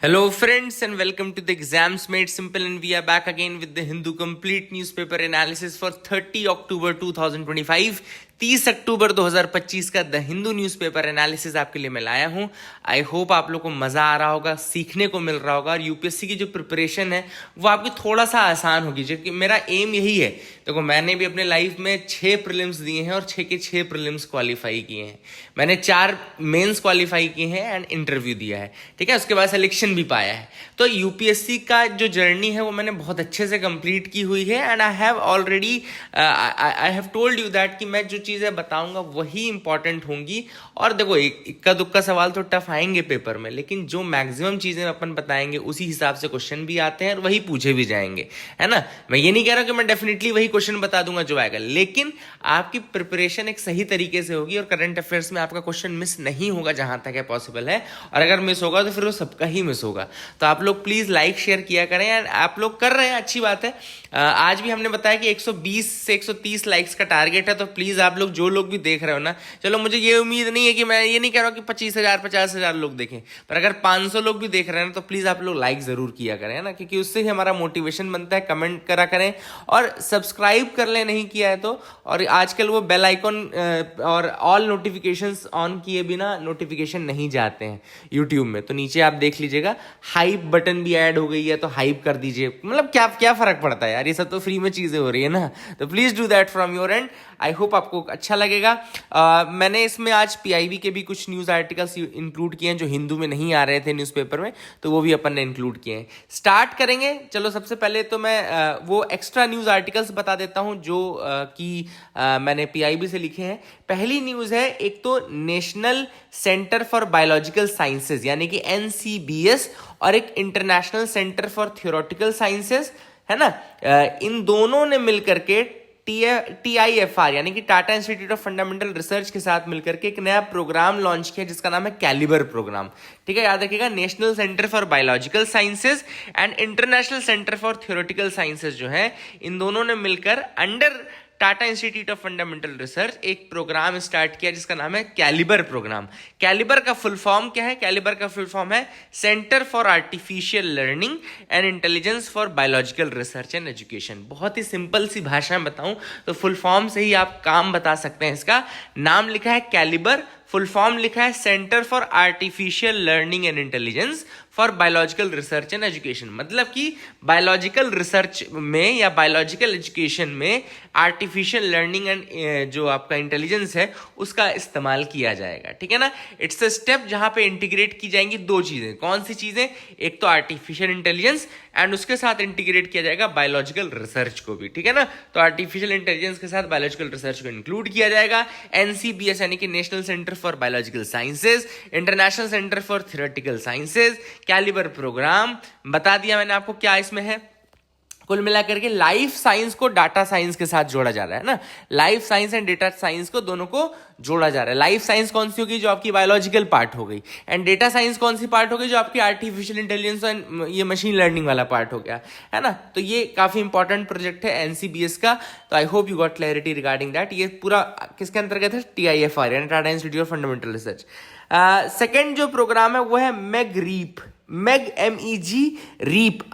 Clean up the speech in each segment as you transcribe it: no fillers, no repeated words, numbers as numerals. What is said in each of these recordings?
Hello friends and welcome to the Exams Made Simple, and we are back again with the Hindu complete newspaper analysis for 30 October 2025. 30 अक्टूबर 2025 का the Hindu newspaper analysis आपके लिए मैं लाया हूं। आई hope आप लोग को मज़ा आ रहा होगा, सीखने को मिल रहा होगा और यूपीएससी की जो प्रिपरेशन है वो आपकी थोड़ा सा आसान होगी, जो कि मेरा एम यही है। देखो, मैंने भी अपने लाइफ में 6 प्रीलिम्स दिए हैं और 6 के 6 प्रीलिम्स क्वालिफाई किए हैं। मैंने 4 मेंस क्वालिफाई किए हैं एंड इंटरव्यू दिया है, ठीक है। उसके बाद सिलेक्शन भी पाया है। तो यूपीएससी का जो जर्नी है वो मैंने बहुत अच्छे से कंप्लीट की हुई है and I have already I have told you that कि मैं जो चीज़ें बताऊंगा वही इंपॉर्टेंट होंगी। और देखो, इक्का दुक्का सवाल तो टफ आएंगे पेपर में, लेकिन जो मैक्सिमम चीज़ें अपन बताएंगे उसी हिसाब से क्वेश्चन भी आते हैं और वही पूछे भी जाएंगे, है ना। मैं ये नहीं कह रहा कि मैं डेफिनेटली वही क्वेश्चन बता दूंगा जो आएगा, लेकिन आपकी प्रिपरेशन एक सही तरीके से होगी और करंट अफेयर्स में आपका क्वेश्चन मिस नहीं होगा जहां तक है पॉसिबल है। और अगर मिस होगा तो फिर वो सबका ही मिस होगा। तो आप लोग प्लीज़ लाइक शेयर किया करें, एंड आप लोग कर रहे हैं, अच्छी बात है। आज भी हमने बताया कि 120 से 130 लाइक्स का टारगेट है, तो प्लीज़ आप लोग जो लोग भी देख रहे हो ना, चलो मुझे ये उम्मीद नहीं है कि मैं ये नहीं कह रहा हूँ कि 25,000 50,000 लोग देखें, पर अगर 500 लोग भी देख रहे हैं ना तो प्लीज़ आप लोग लाइक ज़रूर किया करें, है ना, क्योंकि उससे ही हमारा मोटिवेशन बनता है। कमेंट करा करें और सब्सक्राइब कर लें नहीं किया है तो। और आजकल वो बेल आइकॉन और ऑल नोटिफिकेशंस ऑन किए बिना नोटिफिकेशन नहीं जाते हैं यूट्यूब में, तो नीचे आप देख लीजिएगा हाइप बटन भी ऐड हो गई है, तो हाइप कर दीजिए। मतलब क्या क्या फ़र्क पड़ता है यार, ये सब तो फ्री में चीज़ें हो रही है ना। तो please do that from your and. I hope आपको अच्छा लगेगा। मैंने इसमें आज पीआईबी के भी कुछ न्यूज़ आर्टिकल्स इंक्लूड किए हैं जो हिंदू में नहीं आ रहे थे न्यूज़पेपर में, तो वो भी अपन ने इंक्लूड किए हैं। स्टार्ट करेंगे। चलो, सबसे पहले तो मैं वो एक्स्ट्रा न्यूज़ आर्टिकल्स बता देता हूं जो कि मैंने पीआईबी से लिखे हैं। पहली न्यूज़ है, एक तो national centre for biological sciences यानी कि एनसीबीएस, और एक international centre for theoretical sciences, है ना। इन दोनों ने मिलकर के TIFR यानी कि Tata institute of fundamental research के साथ मिलकर के एक नया प्रोग्राम लॉन्च किया जिसका नाम है कैलिबर प्रोग्राम, ठीक है। याद रखिएगा, national centre for biological sciences and international centre for theoretical sciences जो है, इन दोनों ने मिलकर under Tata institute of fundamental research एक प्रोग्राम स्टार्ट किया जिसका नाम है कैलिबर प्रोग्राम। कैलिबर का फुल फॉर्म क्या है? कैलिबर का फुल फॉर्म है centre for artificial learning and intelligence for biological research and education. बहुत ही सिंपल सी भाषा में बताऊं तो फुल फॉर्म से ही आप काम बता सकते हैं। इसका नाम लिखा है कैलिबर, फुल फॉर्म लिखा है centre for artificial learning and intelligence for biological research and education. मतलब कि बायोलॉजिकल रिसर्च में या बायोलॉजिकल एजुकेशन में आर्टिफिशियल लर्निंग एंड जो आपका इंटेलिजेंस है उसका इस्तेमाल किया जाएगा, ठीक है ना। इट्स अ स्टेप जहां पे इंटीग्रेट की जाएंगी दो चीजें। कौन सी चीजें? एक तो आर्टिफिशियल इंटेलिजेंस एंड उसके साथ इंटीग्रेट किया जाएगा बायोलॉजिकल रिसर्च को भी, ठीक है ना। तो आर्टिफिशियल इंटेलिजेंस के साथ बायोलॉजिकल रिसर्च को इंक्लूड किया जाएगा। एनसीबीएस यानी कि national centre for biological sciences, international centre for theoretical sciences, calibre programme बता दिया मैंने आपको क्या इसमें है। कुल मिलाकर के लाइफ साइंस को डाटा साइंस के साथ जोड़ा जा रहा है ना। Life science and data science को दोनों को जोड़ा जा रहा है। लाइफ साइंस कौन सी होगी? जो आपकी बायोलॉजिकल पार्ट हो गई, एंड डेटा साइंस कौन सी पार्ट हो गई? जो आपकी आर्टिफिशियल इंटेलिजेंस एंड ये मशीन लर्निंग वाला पार्ट हो गया, है ना। तो ये काफी इंपॉर्टेंट प्रोजेक्ट है एनसीबीएस का। तो I hope you got clarity regarding that. ये पूरा किसके अंतर्गत है? TIFR यानी Tata institute of fundamental research. Second जो प्रोग्राम है वो है MEG REAP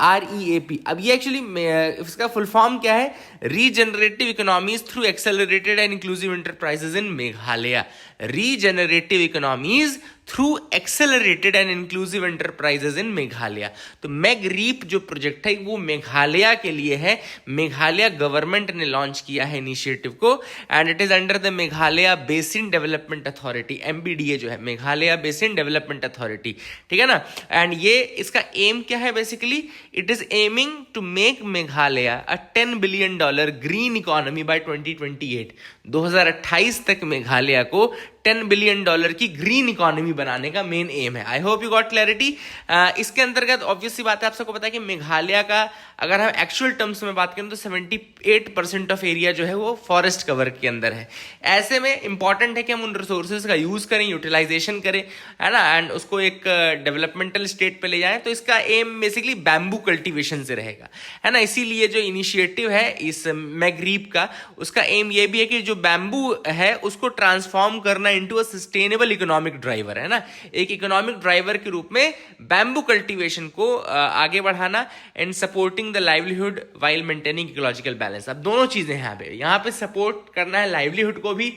REAP। अब ये एक्चुअली इसका फुल फॉर्म क्या है? Regenerative economies through accelerated and inclusive enterprises in Meghalaya. Regenerative economies through accelerated and inclusive enterprises in Meghalaya. तो MEG-REAP जो प्रोजेक्ट है वो मेघालय के लिए है। मेघालय गवर्नमेंट ने लॉन्च किया है इनिशिएटिव को, and it is under the Meghalaya basin development authority, MBDA जो है, मेघालय बेसिन डेवलपमेंट अथॉरिटी, ठीक है ना। एंड ये इसका एम क्या है? Basically it is aiming to make Meghalaya a $10 billion green economy by 2028। 2028 तक मेघालय को $10 बिलियन की ग्रीन इकोनॉमी बनाने का मेन एम है। आई होप यू गॉट क्लैरिटी। इसके अंतर्गत ऑब्वियस सी बात है, आप सबको पता है कि मेघालय का अगर हम एक्चुअल टर्म्स में बात करें तो 78% ऑफ एरिया जो है वो फॉरेस्ट कवर के अंदर है। ऐसे में इंपॉर्टेंट है कि हम उन रिसोर्सेज का यूज करें, यूटिलाइजेशन करें, है ना, एंड उसको एक डेवलपमेंटल स्टेट पे ले जाएं। तो इसका एम बेसिकली बैम्बू कल्टीवेशन से रहेगा, है ना। इसीलिए जो इनिशिएटिव है इस MEG-REAP का, उसका एम ये भी है कि जो बैम्बू है उसको ट्रांसफॉर्म करना into a sustainable economic driver, है ना, एक इकोनॉमिक ड्राइवर के रूप में बैम्बू कल्टीवेशन को आगे बढ़ाना and supporting the livelihood while maintaining ecological balance. अब दोनों चीजें यहाँ पे सपोर्ट करना है लाइवलीहुड को भी,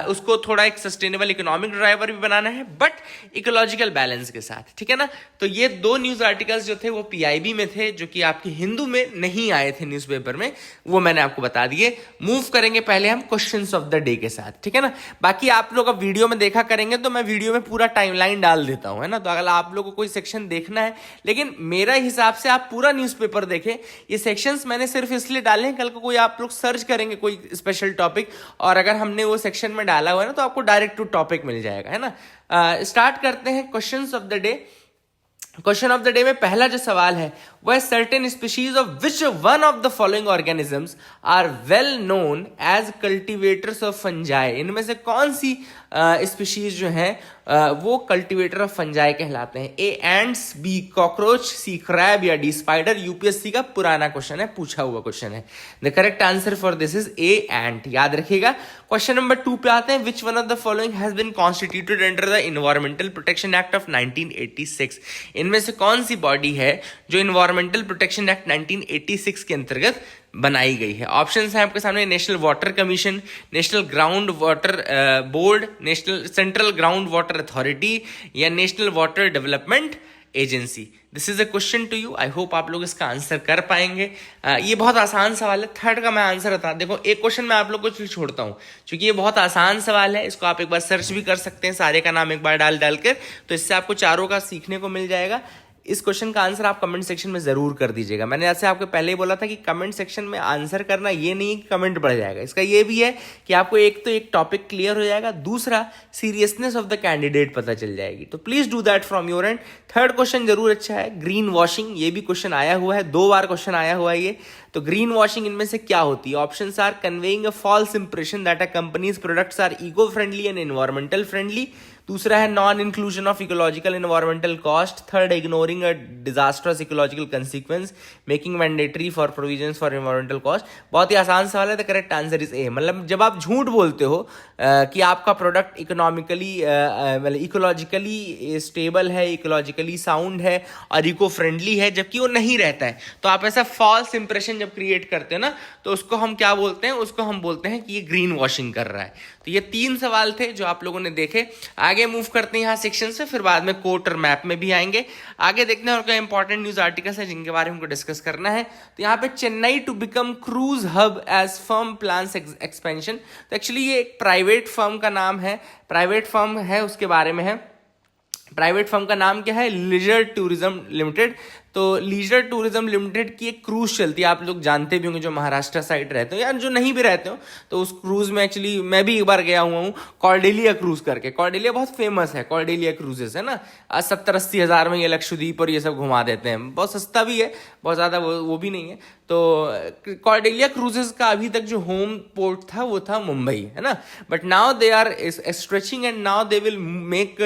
उसको थोड़ा एक सस्टेनेबल इकोनॉमिक ड्राइवर भी बनाना है, बट इकोलॉजिकल बैलेंस के साथ, ठीक है ना। तो ये दो न्यूज आर्टिकल्स जो थे वो पीआईबी में थे, जो कि आपके हिंदू में नहीं आए थे न्यूज़पेपर में, वो मैंने आपको बता दिए। मूव करेंगे पहले हम क्वेश्चंस ऑफ द डे के साथ, ठीक है ना। बाकी आप लोग अब वीडियो में देखा करेंगे तो मैं वीडियो में पूरा टाइमलाइन डाल देता हूं, है ना। तो अगर आप लोग को कोई सेक्शन देखना है, लेकिन मेरा हिसाब से आप पूरा न्यूज़पेपर देखें। ये सेक्शंस मैंने सिर्फ इसलिए डाले हैं, कल को कोई आप लोग सर्च करेंगे कोई स्पेशल टॉपिक, और अगर हमने वो सेक्शन में डाला हुआ है ना, तो आपको डायरेक्ट टू टॉपिक मिल जाएगा, है ना। स्टार्ट करते हैं questions of the day. Question of the day में पहला जो सवाल है वो है, certain species of which one of the following organisms are well known as cultivators of fungi. इनमें से कौन सी स्पीशीज जो है वो कल्टिवेटर ऑफ फंजाई कहलाते हैं? A ants, B cockroach, C crab, या डी स्पाइडर। यूपीएससी का पुराना क्वेश्चन है, पूछा हुआ क्वेश्चन है। The correct answer for this is A ant, याद रखिएगा। क्वेश्चन नंबर 2 पे आते हैं, which one of the following has been constituted under the environmental protection act of 1986। इनमें से कौन सी बॉडी है जो एनवायरमेंटल प्रोटेक्शन एक्ट 1986 के अंतर्गत बनाई गई है? ऑप्शंस हैं आपके सामने, national water commission, national ground water board, national central ground water authority, या national water development agency. This is a question to you, I hope आप लोग इसका आंसर कर पाएंगे। ये बहुत आसान सवाल है। थर्ड का मैं आंसर बता, देखो एक क्वेश्चन मैं आप लोग को छोड़ता हूँ, क्योंकि ये बहुत आसान सवाल है। इसको आप एक बार सर्च भी कर सकते हैं, सारे का नाम एक बार डाल कर, तो इससे आपको चारों का सीखने को मिल जाएगा। इस क्वेश्चन का आंसर आप कमेंट सेक्शन में जरूर कर दीजिएगा। मैंने ऐसे आपको पहले ही बोला था कि कमेंट सेक्शन में आंसर करना ये नहीं कि कमेंट बढ़ जाएगा, इसका ये भी है कि आपको एक तो एक टॉपिक क्लियर हो जाएगा, दूसरा सीरियसनेस ऑफ द कैंडिडेट पता चल जाएगी। तो please do that from your and. Third question जरूर अच्छा है, ग्रीन वॉशिंग, ये भी क्वेश्चन आया हुआ है, 2 बार क्वेश्चन आया हुआ है ये। तो ग्रीन वॉशिंग इनमें से क्या होती है? Options are, conveying a false impression that a company's products are eco friendly and environmental friendly. दूसरा है non inclusion of ecological environmental cost. Third, ignoring a disasters ecological consequence, making mandatory for provisions for environmental cost. बहुत ही आसान सवाल है। The correct answer is A. मतलब जब आप झूठ बोलते हो कि आपका प्रोडक्ट इकोनॉमिकली मतलब इकोलॉजिकली स्टेबल है, इकोलॉजिकली साउंड है और इको फ्रेंडली है, जबकि वो नहीं रहता है, तो आप ऐसा फॉल्स इंप्रेशन जब क्रिएट करते हैं ना, तो उसको हम क्या बोलते हैं? उसको हम बोलते हैं कि ये ग्रीन वॉशिंग कर रहा है। तो ये 3 सवाल थे जो आप लोगों ने देखे। आगे मूव करते हैं यहाँ सेक्शन से, फिर बाद में कोट और मैप में भी आएंगे। आगे देखते हैं और क्या इंपॉर्टेंट न्यूज आर्टिकल्स है जिनके बारे में हमको डिस्कस करना है। तो यहाँ पे, Chennai to become cruise hub as firm plans expansion. तो एक्चुअली ये एक प्राइवेट फर्म का नाम है, प्राइवेट फर्म है, उसके बारे में है। प्राइवेट फर्म का नाम क्या है? Leisure tourism limited. तो लीजर टूरिज्म लिमिटेड की एक क्रूज चलती है, आप लोग जानते भी होंगे जो महाराष्ट्र साइड रहते हो या जो नहीं भी रहते हो, तो उस क्रूज में एक्चुअली मैं भी एक बार गया हुआ हूँ, कॉर्डेलिया क्रूज करके। कॉर्डेलिया बहुत फेमस है, कॉर्डेलिया क्रूजेस, है ना। 70-80 हज़ार में ये लक्षद्वीप और ये सब घुमा देते हैं, बहुत सस्ता भी है, बहुत ज़्यादा वो भी नहीं है। तो कॉर्डेलिया क्रूजेस का अभी तक जो होम पोर्ट था वो था मुंबई, है ना। But now they are stretching and now they will make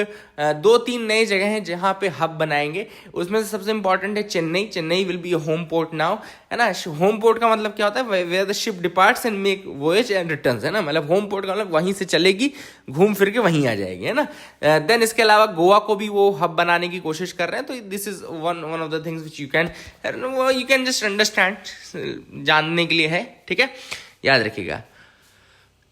2-3 नए जगह हैं जहाँ पे हब बनाएंगे। उसमें से सबसे इंपॉर्टेंट है Chennai. Chennai will be a home port now, है ना। होम पोर्ट का मतलब क्या होता है? Where the ship departs and make voyage and returns, है ना। मतलब होम पोर्ट का मतलब वहीं से चलेगी, घूम फिर के वहीं आ जाएगी, है ना। देन इसके अलावा गोवा को भी वो हब बनाने की कोशिश कर रहे हैं। तो this is one of the things which you can just understand, जानने के लिए है, ठीक है, याद रखिएगा।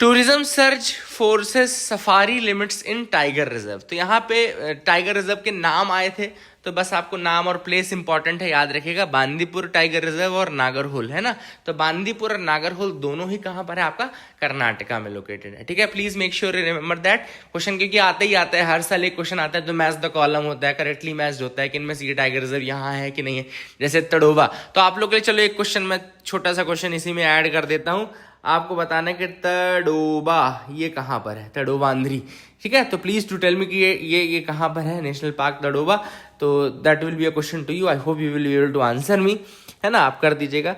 Tourism search forces safari limits इन टाइगर रिजर्व। तो यहाँ पे टाइगर रिजर्व के नाम आए थे, तो बस आपको नाम और प्लेस इंपॉर्टेंट है, याद रखिएगा। बांदीपुर टाइगर रिजर्व और नागरहोल, है ना। तो बांदीपुर और नागरहोल दोनों ही कहाँ पर है? आपका कर्नाटका में लोकेटेड है, ठीक है। Please make sure remember that question, क्योंकि आता ही आता है, हर साल एक क्वेश्चन आता है तो मैच द कॉलम होता है, करेक्टली मैच होता है कि इनमें से ये टाइगर रिजर्व यहाँ है कि नहीं है, जैसे तड़ोबा। तो आप लोग के लिए चलो एक क्वेश्चन में छोटा सा क्वेश्चन इसी में ऐड कर देता हूँ, आपको बताना है कि तड़ोबा ये कहाँ पर है, तड़ोबा आंध्री, ठीक है। तो प्लीज टू टेल मी कि ये कहाँ पर है, नेशनल पार्क तड़ोबा। तो that will be a question to you, I hope you will be able to answer me, है ना, आप कर दीजिएगा।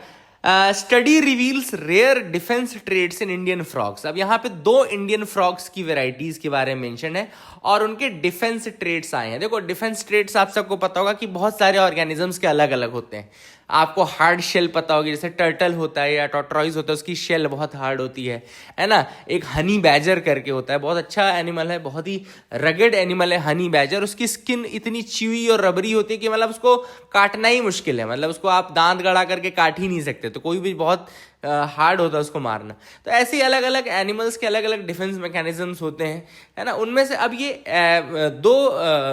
Study reveals rare defence traits in Indian frogs. अब यहाँ पे 2 इंडियन फ्रॉग्स की वेराइटीज के बारे में मेंशन है और उनके डिफेंस ट्रेड्स आए हैं। देखो डिफेंस ट्रेड्स आप सबको पता होगा कि बहुत सारे ऑर्गेनिजम्स के अलग अलग होते हैं। आपको हार्ड शेल पता होगी, जैसे टर्टल होता है या टॉर्टोइज होता है, उसकी शेल बहुत हार्ड होती है ना। एक हनी बैजर करके होता है, बहुत अच्छा एनिमल है, बहुत ही रगेड एनिमल है हनी बैजर। उसकी स्किन इतनी च्यूई और रबरी होती है कि मतलब उसको काटना ही मुश्किल है, मतलब उसको आप दांत गड़ा करके काट ही नहीं सकते, तो कोई भी बहुत हार्ड होता है उसको मारना। तो ऐसे ही अलग अलग एनिमल्स के अलग अलग डिफेंस मैकेनिज्म्स होते हैं, है ना। उनमें से अब ये दो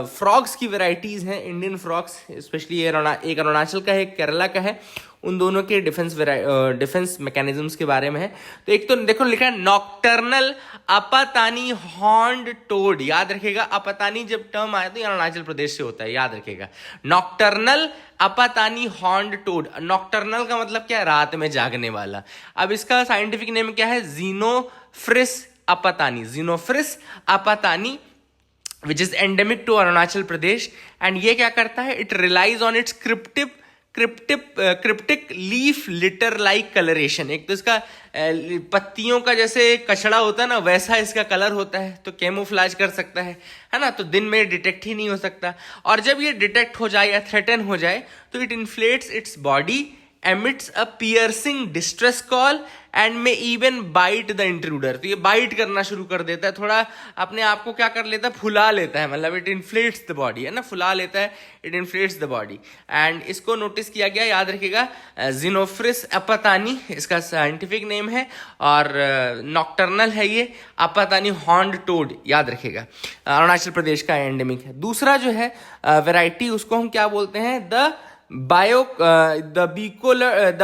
फ्रॉग्स की वेराइटीज़ हैं, इंडियन फ्रॉग्स, स्पेशली एक अरुणाचल का है, एक केरला का है। उन दोनों के डिफेंस मैकेनिज्म्स के बारे में है। तो एक तो देखो लिखा है नॉक्टर्नल अपातानी हॉर्न्ड टोड, याद रखिएगा। अपातानी जब टर्म आया तो ये अरुणाचल प्रदेश से होता है, याद रखिएगा। Nocturnal Apatani horned toad, nocturnal का मतलब क्या है, रात में जागने वाला। अब इसका साइंटिफिक नेम क्या है, Xenophrys Apatani, Xenophrys Apatani, which is endemic to Arunachal Pradesh. And ये क्या करता है, it relies on its cryptic leaf litter like colouration. एक तो इसका पत्तियों का जैसे कचड़ा होता है ना, वैसा इसका कलर होता है, तो कैमोफ्लाज कर सकता है ना। तो दिन में डिटेक्ट ही नहीं हो सकता, और जब ये डिटेक्ट हो जाए या थ्रेटन हो जाए तो it inflates its body, emits a piercing distress call and may even bite the intruder। तो ये बाइट करना शुरू कर देता है, थोड़ा अपने आप को क्या कर लेता है, फुला लेता है, मतलब इट इन्फ्लेट्स द बॉडी, है ना, फुला लेता है, it inflates the body. And इसको नोटिस किया गया, याद रखिएगा, ज़ीनोफ्रिस अपातानी इसका साइंटिफिक नेम है, और नॉक्टर्नल है ये, अपातानी हॉर्न्ड टोड, याद रखिएगा, अरुणाचल प्रदेश का एंडेमिक है। दूसरा जो है वेराइटी, उसको हम क्या बोलते हैं,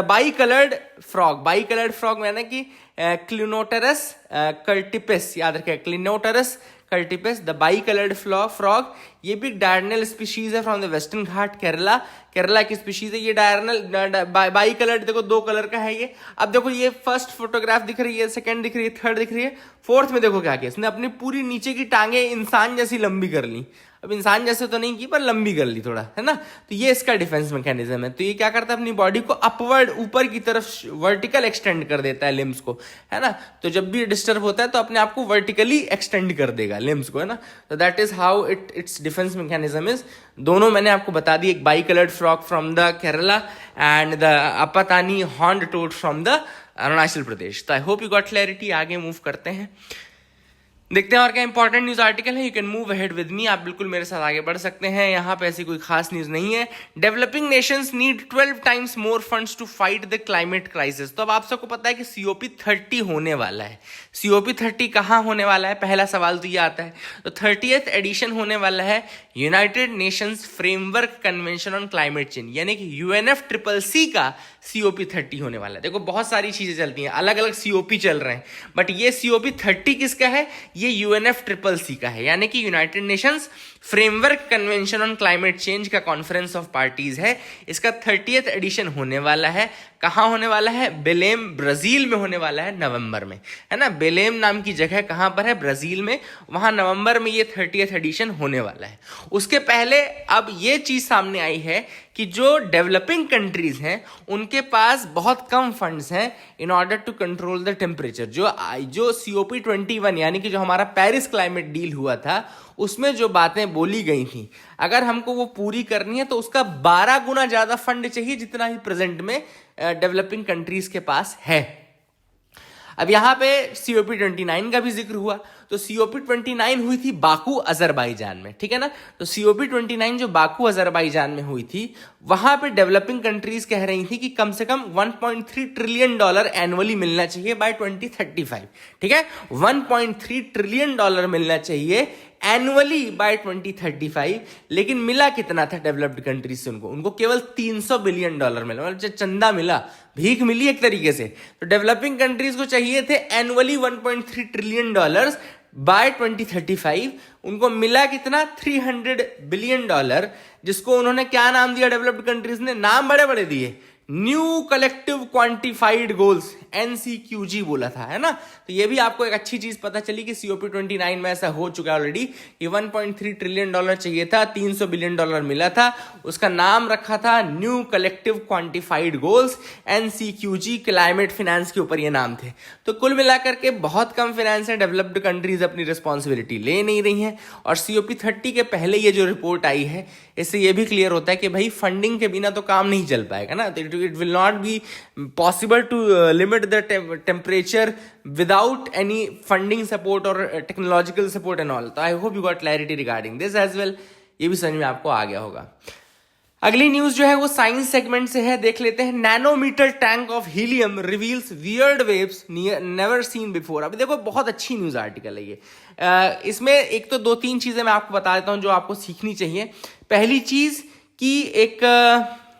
बाइकलर्ड फ्रॉग। बाइकलर्ड फ्रॉग मैंने कि क्लिनोटरस कल्टिपस, याद रखें, क्लिनोटरस कल्टिपस, द बाइकलर्ड फ्रॉग। ये भी डायरनल स्पीशीज है फ्रॉम द वेस्टर्न घाट, केरला की स्पीशीज है ये। डायरनल बाइकलर्ड, देखो दो कलर का है ये। अब देखो ये फर्स्ट फोटोग्राफ दिख रही है, सेकंड दिख रही है, थर्ड दिख रही है, फोर्थ में देखो क्या किया इसने, अपनी पूरी नीचे की टांगे इंसान जैसी लंबी कर ली। अब इंसान जैसे तो नहीं की, पर लंबी कर ली थोड़ा, है ना। तो ये इसका डिफेंस मैकेनिज्म है। तो ये क्या करता है, अपनी बॉडी को अपवर्ड, ऊपर की तरफ वर्टिकल एक्सटेंड कर देता है लिम्स को, है ना। तो जब भी डिस्टर्ब होता है तो अपने आप को वर्टिकली एक्सटेंड कर देगा लिम्स को, है ना। तो that is how its defence mechanism is. दोनों मैंने आपको बता दी, एक bicoloured frog from the Kerala and the Apatani horned toad from the Arunachal Pradesh. तो I hope you got clarity. आगे मूव करते हैं, देखते हैं और क्या इंपॉर्टेंट न्यूज आर्टिकल है। You can move ahead with me, आप बिल्कुल मेरे साथ आगे बढ़ सकते हैं। यहाँ पे ऐसी कोई खास न्यूज नहीं है। Developing nations need 12 times more funds to fight the climate crisis. तो अब आप सबको पता है कि COP30 होने वाला है। COP30 कहाँ होने वाला है, पहला सवाल तो ये आता है। तो 30th एडिशन होने वाला है United Nations framework convention on climate change, यानी कि UNFCCC का COP30 होने वाला है। देखो बहुत सारी चीजें चलती हैं, अलग अलग COP चल रहे हैं, बट ये COP30 किसका है, ये UNFCCC का है, यानी कि United Nations framework convention on climate change का कॉन्फ्रेंस ऑफ पार्टीज है। इसका 30th एडिशन होने वाला है। कहाँ होने वाला है, बेलेम, ब्राजील में होने वाला है, नवंबर में, है ना। बेलेम नाम की जगह कहाँ पर है, ब्राजील में, वहां नवंबर में ये 30th एडिशन होने वाला है। उसके पहले अब ये चीज सामने आई है कि जो डेवलपिंग कंट्रीज हैं उनके पास बहुत कम फंड्स हैं in order to control the temperature. जो COP21 यानी कि जो हमारा पेरिस क्लाइमेट डील हुआ था, उसमें जो बातें बोली गई थी, अगर हमको वो पूरी करनी है तो उसका 12 गुना ज्यादा फंड चाहिए जितना ही प्रेजेंट में डेवलपिंग कंट्रीज के पास है। अब यहाँ पे COP29 का भी जिक्र हुआ। तो COP29 हुई थी बाकू अजरबैजान में, ठीक है ना। तो COP29 जो बाकू अजरबैजान में हुई थी, वहां पे डेवलपिंग कंट्रीज कह रही थी कि कम से कम $1.3 ट्रिलियन एनुअली मिलना चाहिए बाय 2035, ठीक है। $1.3 ट्रिलियन मिलना चाहिए एनुअली बाय 2035। लेकिन मिला कितना था डेवलप्ड कंट्रीज से, उनको केवल $300 बिलियन मिला, मतलब चंदा मिला, भीख मिली एक तरीके से। तो डेवलपिंग कंट्रीज को चाहिए थे एनुअली $1.3 ट्रिलियन बाय 2035, उनको मिला कितना, $300 बिलियन, जिसको उन्होंने क्या नाम दिया, डेवलप्ड कंट्रीज ने नाम बड़े बड़े दिए, new collective quantified goals, NCQG बोला था, है ना। तो ये भी आपको एक अच्छी चीज पता चली कि COP29 में ऐसा हो चुका है ऑलरेडी कि $1.3 ट्रिलियन चाहिए था, $300 बिलियन मिला था, उसका नाम रखा था new collective quantified goals, NCQG। Climate finance के ऊपर ये नाम थे। तो कुल मिलाकर के बहुत कम फाइनेंस है, डेवलप्ड कंट्रीज अपनी रिस्पॉन्सिबिलिटी ले नहीं रही हैं। और COP30 के पहले ये जो रिपोर्ट आई है, इससे ये भी क्लियर होता है कि भाई फंडिंग के बिना तो काम नहीं चल पाएगा ना, तो it will not be possible to limit the temperature without any funding support और टेक्नोलॉजिकल सपोर्ट एंड ऑल। तो I hope you got clarity regarding this as well, ये भी समझ में आपको आ गया होगा। अगली न्यूज जो है वो साइंस सेगमेंट से है, देख लेते हैं। Nanometre tank of helium reveals weird waves never seen before. अभी देखो बहुत अच्छी न्यूज आर्टिकल है ये। इसमें एक तो 2-3 चीजें मैं आपको बता देता हूं जो आपको सीखनी चाहिए। पहली चीज कि एक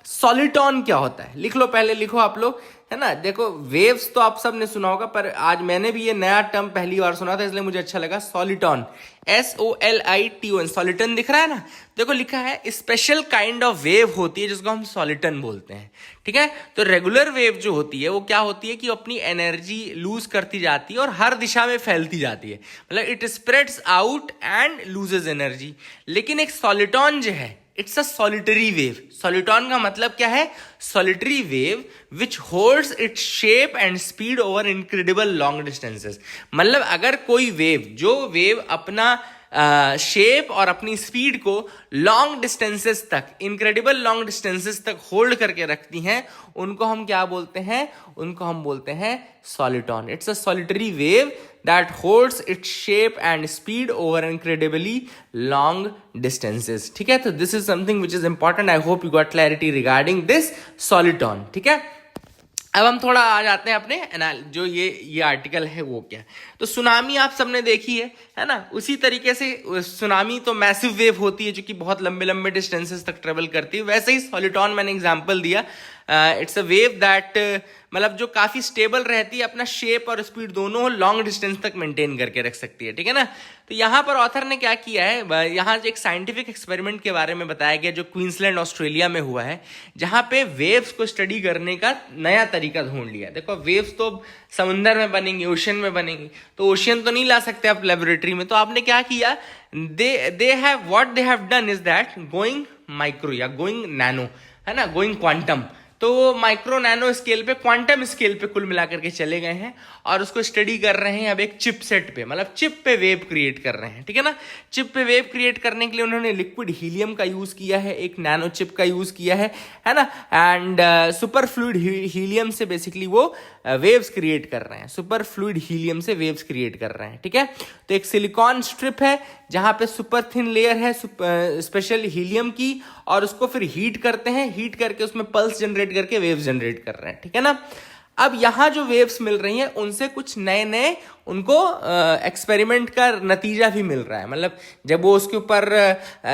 सॉलिटॉन क्या होता है, लिख लो, पहले लिखो आप लोग, है ना। देखो वेव्स तो आप सब ने सुना होगा, पर आज मैंने भी ये नया टर्म पहली बार सुना था, इसलिए मुझे अच्छा लगा। सॉलिटॉन, SOLITON, सॉलिटन दिख रहा है ना, देखो लिखा है स्पेशल काइंड ऑफ वेव होती है जिसको हम सॉलिटन बोलते हैं, ठीक है। तो रेगुलर वेव जो होती है वो क्या होती है कि अपनी एनर्जी लूज करती जाती है और हर दिशा में फैलती जाती है, मतलब it spreads out and loses energy. लेकिन एक सॉलिटॉन जो है it's a solitary wave. Soliton का मतलब क्या है, solitary wave which holds its shape and speed over incredible long distances. मतलब अगर कोई वेव, जो वेव अपना शेप और अपनी स्पीड को लॉन्ग डिस्टेंसेस तक, इनक्रेडिबल लॉन्ग डिस्टेंसेस तक होल्ड करके रखती हैं, उनको हम क्या बोलते हैं, उनको हम बोलते हैं soliton. It's a solitary wave that holds its shape and speed over incredibly long distances, ठीक है। तो this is something which is important. I hope you got clarity regarding this soliton, ठीक है। अब हम थोड़ा आ जाते हैं अपने जो ये आर्टिकल है वो क्या है। तो सुनामी आप सबने देखी है ना, उसी तरीके से सुनामी तो मैसिव वेव होती है जो कि बहुत लंबे लंबे डिस्टेंसेस तक ट्रेवल करती है, वैसे ही सॉलिटॉन मैंने एग्जांपल दिया। इट्स अ वेव दैट मतलब जो काफी स्टेबल रहती है, अपना शेप और स्पीड दोनों लॉन्ग डिस्टेंस तक मेंटेन करके रख सकती है, ठीक है ना। तो यहाँ पर ऑथर ने क्या किया है, यहाँ एक साइंटिफिक एक्सपेरिमेंट के बारे में बताया गया जो क्वींसलैंड ऑस्ट्रेलिया में हुआ है, जहाँ पे वेव्स को स्टडी करने का नया तरीका ढूंढ लिया। देखो वेव्स तो समुंदर में बनेंगी, ओशियन में बनेंगी, तो ओशियन तो नहीं ला सकते आप लेबोरेटरी में, तो आपने क्या किया, they have done is that going micro या गोइंग नैनो, है ना, गोइंग क्वांटम। तो माइक्रो नैनो स्केल पे, क्वांटम स्केल पे कुल मिलाकर के चले गए हैं और उसको स्टडी कर रहे हैं अब एक चिप सेट पे, मतलब चिप पे वेव क्रिएट कर रहे हैं, ठीक है ना। चिप पे वेव क्रिएट करने के लिए उन्होंने लिक्विड हीलियम का यूज किया है, एक नैनो चिप का यूज किया है ना, एंड सुपर फ्लूइड हीलियम से बेसिकली वो वेव्स क्रिएट कर रहे हैं, सुपर फ्लूइड हीलियम से वेव्स क्रिएट कर रहे हैं, ठीक है। तो एक सिलिकॉन स्ट्रिप है जहां पे सुपर थिन लेयर है स्पेशल हीलियम की, और उसको फिर हीट करते हैं, हीट करके उसमें पल्स जनरेट करके वेव्स जनरेट कर रहे हैं, ठीक है ना। अब यहां जो वेव्स मिल रही हैं उनसे कुछ नए नए उनको एक्सपेरिमेंट का नतीजा भी मिल रहा है, मतलब जब वो उसके ऊपर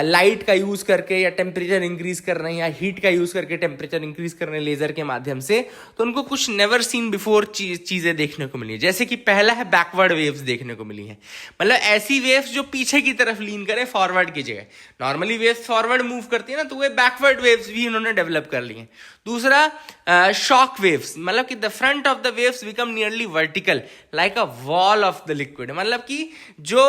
लाइट का यूज करके या टेम्परेचर इंक्रीज कर रहे हैं या हीट का यूज करके टेम्परेचर इंक्रीज कर रहे हैं लेजर के माध्यम से, तो उनको कुछ नेवर सीन बिफोर चीजें देखने को मिली है। जैसे कि पहला है बैकवर्ड वेव्स देखने को मिली है, मतलब ऐसी वेव्स जो पीछे की तरफ लीन करे फॉरवर्ड की जगह। नॉर्मली वेव्स फॉरवर्ड मूव करती है ना, तो वे बैकवर्ड वेव्स भी इन्होंने डेवलप कर ली है। दूसरा शॉक वेव्स, मतलब कि the front of the waves become nearly vertical like a wall of the liquid, मतलब कि जो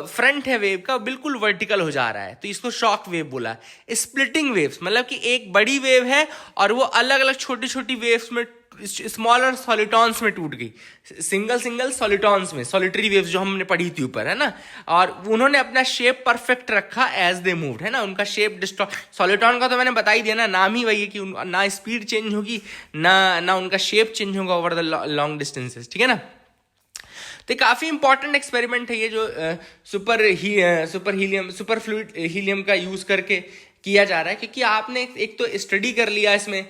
फ्रंट है वेव का बिल्कुल वर्टिकल हो जा रहा है, तो इसको शॉक वेव बोला। स्प्लिटिंग वेव्स, मतलब कि एक बड़ी वेव है और वो अलग अलग छोटी छोटी वेव्स में, स्मॉलर सॉलिटॉन्स में टूट गई, सिंगल सॉलिटॉन्स में, सॉलिटरी वेव्स जो हमने पढ़ी थी ऊपर, है ना। और उन्होंने अपना शेप परफेक्ट रखा एज दे मूव्ड, है ना, उनका शेप सॉलिटॉन का तो मैंने बता ही दिया ना, नाम ही वही है कि ना स्पीड चेंज होगी ना उनका शेप चेंज होगा ओवर द लॉन्ग डिस्टेंसेस, ठीक है ना। तो काफी इंपॉर्टेंट एक्सपेरिमेंट है ये जो सुपर फ्लूइड हीलियम का यूज करके किया जा रहा है, क्योंकि आपने एक तो स्टडी कर लिया इसमें